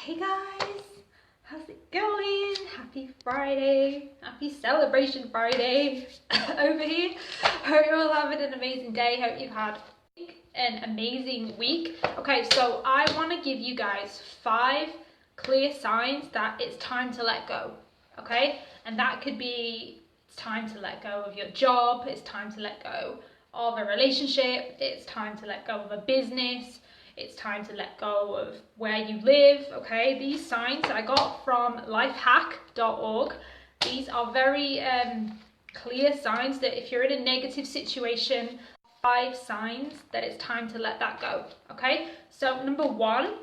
Hey guys, how's it going? Happy Friday, happy celebration Friday over here. Hope you're all having an amazing day. Hope you've had an amazing week. Okay, so I want to give you guys 5 clear signs that it's time to let go. Okay, and that could be it's time to let go of your job, it's time to let go of a relationship, it's time to let go of a business, it's time to let go of where you live. Okay, these signs I got from lifehack.org. These are very clear signs that if you're in a negative situation, 5 signs that it's time to let that go. Okay, so number 1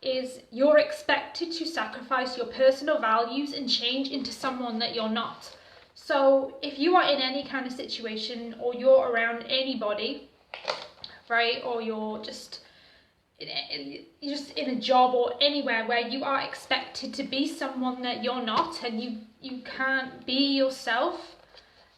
is you're expected to sacrifice your personal values and change into someone that you're not. So if you are in any kind of situation, or you're around anybody, right, or you're just in a job or anywhere where you are expected to be someone that you're not, and you can't be yourself,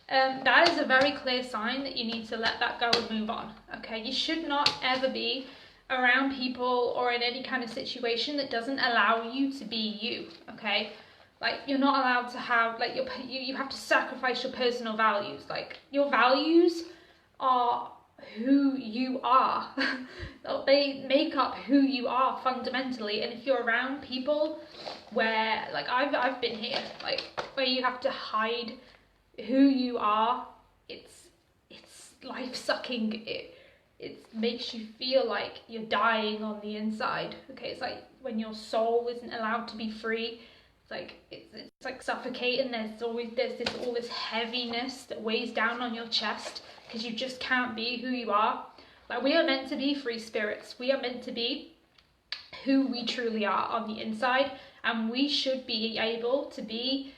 that is a very clear sign that you need to let that go and move on. Okay, you should not ever be around people or in any kind of situation that doesn't allow you to be you. Okay, like you're not allowed to have like you have to sacrifice your personal values. Like your values are who you are. They make up who you are fundamentally. And if you're around people where, like I've been here, like where you have to hide who you are, it's life sucking. It makes you feel like you're dying on the inside. Okay, it's like when your soul isn't allowed to be free. It's like suffocating. There's all this heaviness that weighs down on your chest because you just can't be who you are. Like, we are meant to be free spirits. We are meant to be who we truly are on the inside, and we should be able to be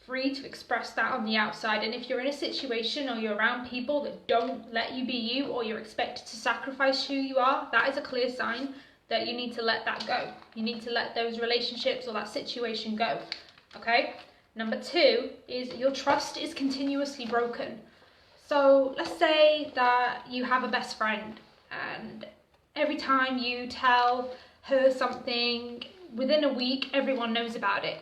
free to express that on the outside. And if you're in a situation or you're around people that don't let you be you, or you're expected to sacrifice who you are, that is a clear sign that you need to let that go. You need to let those relationships or that situation go. Okay? Number 2 is your trust is continuously broken. So let's say that you have a best friend, and every time you tell her something, within a week everyone knows about it.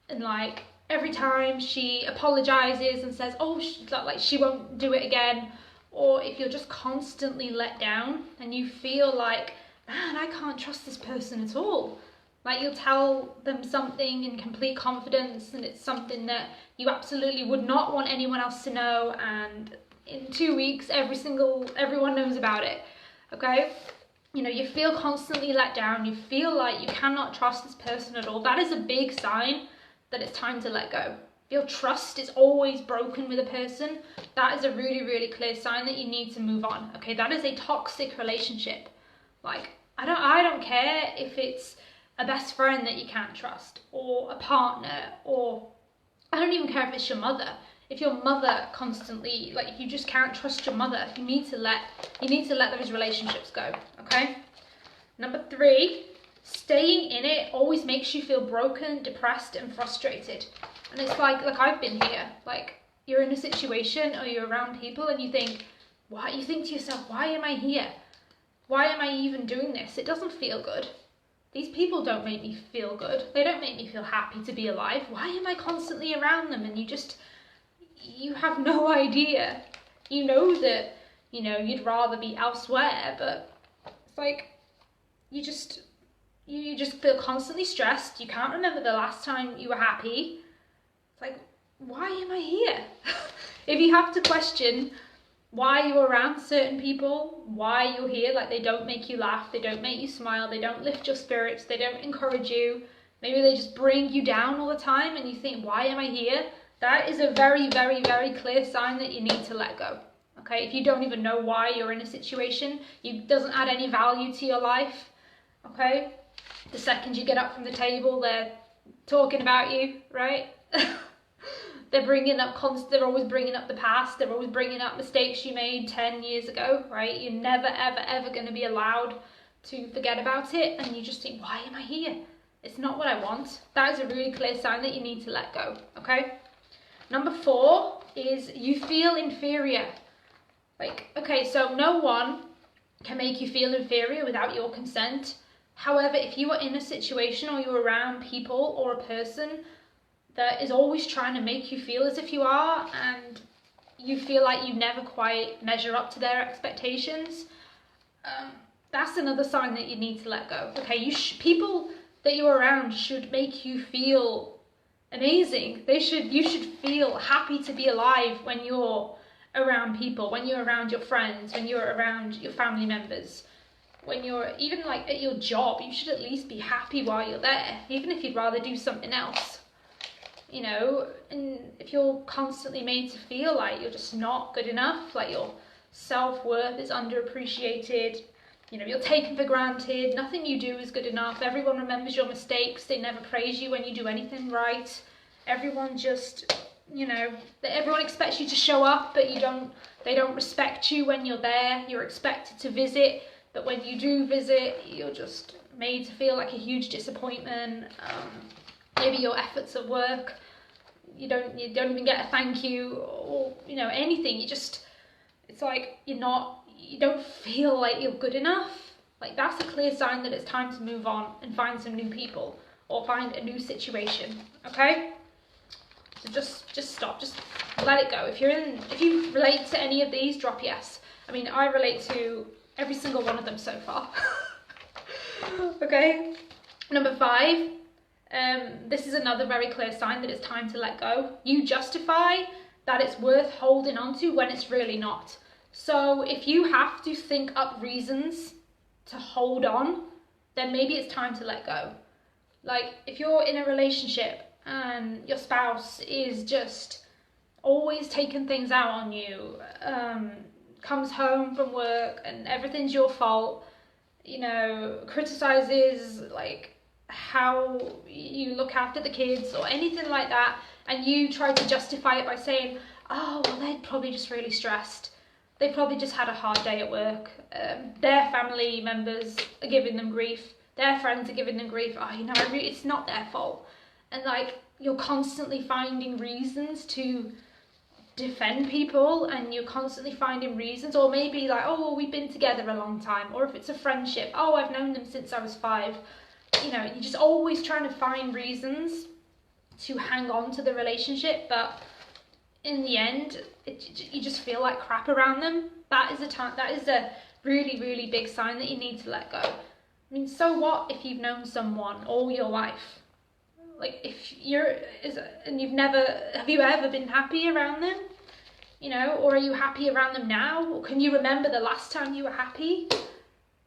And like every time she apologizes and says, oh, she won't do it again, or if you're just constantly let down and you feel like, man, I can't trust this person at all. Like, you'll tell them something in complete confidence and it's something that you absolutely would not want anyone else to know, and in 2 weeks everyone knows about it. Okay, you know, you feel constantly let down, you feel like you cannot trust this person at all. That is a big sign that it's time to let go. If your trust is always broken with a person, that is a really, really clear sign that you need to move on. Okay, that is a toxic relationship. Like, I don't care if it's a best friend that you can't trust, or a partner, or I don't even care if it's your mother. If your mother constantly, like, you just can't trust your mother, you need to let those relationships go. Okay? Number 3, staying in it always makes you feel broken, depressed, and frustrated. And it's like I've been here. Like, you're in a situation or you're around people and you think to yourself, why am I here? Why am I even doing this? It doesn't feel good. These people don't make me feel good. They don't make me feel happy to be alive. Why am I constantly around them? And you have no idea. You know that, you'd rather be elsewhere, but it's like you just feel constantly stressed. You can't remember the last time you were happy. It's like, why am I here? If you have to question why you're around certain people, why you're here, like they don't make you laugh, they don't make you smile, they don't lift your spirits, they don't encourage you, maybe they just bring you down all the time, and you think, why am I here? That is a very, very, very clear sign that you need to let go. Okay, if you don't even know why you're in a situation, it doesn't add any value to your life. Okay, the second you get up from the table, they're talking about you, right? They're always bringing up the past. They're always bringing up mistakes you made 10 years ago, right? You're never, ever, ever going to be allowed to forget about it. And you just think, why am I here? It's not what I want. That is a really clear sign that you need to let go, okay? Number 4 is you feel inferior. Like, okay, so no one can make you feel inferior without your consent. However, if you are in a situation or you're around people or a person that is always trying to make you feel as if you are, and you feel like you never quite measure up to their expectations, that's another sign that you need to let go. Okay, people that you're around should make you feel amazing. You should feel happy to be alive when you're around people, when you're around your friends, when you're around your family members, when you're even like at your job. You should at least be happy while you're there, even if you'd rather do something else. You know, and if you're constantly made to feel like you're just not good enough, like your self-worth is underappreciated, you know, you're taken for granted, nothing you do is good enough, everyone remembers your mistakes, they never praise you when you do anything right, everyone just, you know, everyone expects you to show up, but they don't respect you when you're there, you're expected to visit, but when you do visit, you're just made to feel like a huge disappointment. Maybe your efforts at work, you don't even get a thank you, or, you know, anything. It's like you don't feel like you're good enough. Like, that's a clear sign that it's time to move on and find some new people or find a new situation. Okay, so just stop, just let it go. If you relate to any of these, drop yes. I mean, I relate to every single one of them so far. Okay, number 5. This is another very clear sign that it's time to let go. You justify that it's worth holding on to when it's really not. So if you have to think up reasons to hold on, then maybe it's time to let go. Like, if you're in a relationship and your spouse is just always taking things out on you, comes home from work and everything's your fault, you know, criticizes like how you look after the kids or anything like that, and you try to justify it by saying, oh, well, they're probably just really stressed, they probably just had a hard day at work, their family members are giving them grief, their friends are giving them grief, oh, you know, it's not their fault. And like, you're constantly finding reasons to defend people, and you're constantly finding reasons, or maybe like, oh, well, we've been together a long time, or if it's a friendship, oh, I've known them since I was 5. You know, you're just always trying to find reasons to hang on to the relationship, but in the end, you just feel like crap around them. That is a really, really big sign that you need to let go. I mean, so what if you've known someone all your life? Like, if have you ever been happy around them? You know, or are you happy around them now? Or can you remember the last time you were happy?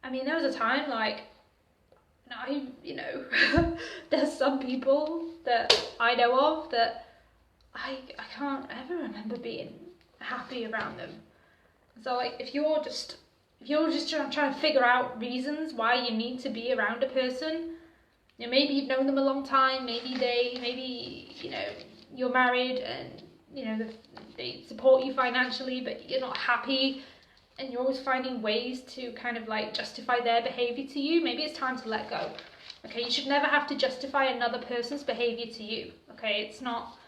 I mean, there was a time, like, you know, there's some people that I know of that I can't ever remember being happy around them. So like, if you're just trying to figure out reasons why you need to be around a person, you know, maybe you've known them a long time, maybe you know, you're married and, you know, they support you financially, but you're not happy, and you're always finding ways to kind of like justify their behavior to you, maybe it's time to let go. Okay, you should never have to justify another person's behavior to you. Okay, it's not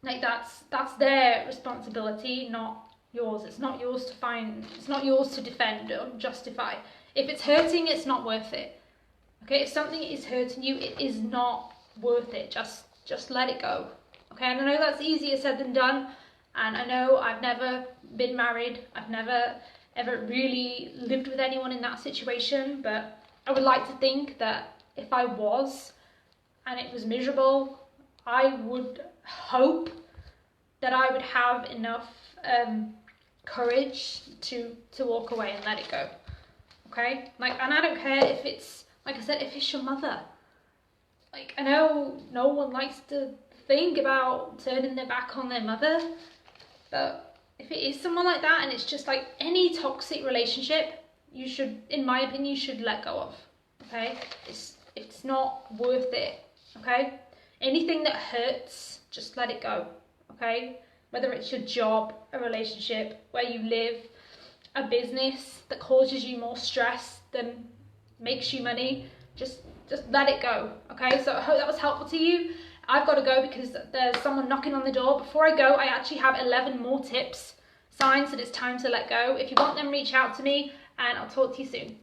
like that's their responsibility, not yours. It's not yours to defend or justify. If it's hurting, it's not worth it. Okay, if something is hurting you, it is not worth it. Just let it go. Okay, and I know that's easier said than done, and I know I've never been married, I've never ever really lived with anyone in that situation, but I would like to think that if I was, and it was miserable, I would hope that I would have enough courage to walk away and let it go. Okay, like, and I don't care if it's, like I said, if it's your mother. Like, I know no one likes to think about turning their back on their mother, but if it is someone like that, and it's just like any toxic relationship, you should, in my opinion, you should let go of. Okay, it's not worth it. Okay, anything that hurts, just let it go. Okay, whether it's your job, a relationship, where you live, a business that causes you more stress than makes you money, just let it go. Okay, so I hope that was helpful to you. I've got to go because there's someone knocking on the door. Before I go, I actually have 11 more tips, signs that it's time to let go. If you want them, reach out to me, and I'll talk to you soon.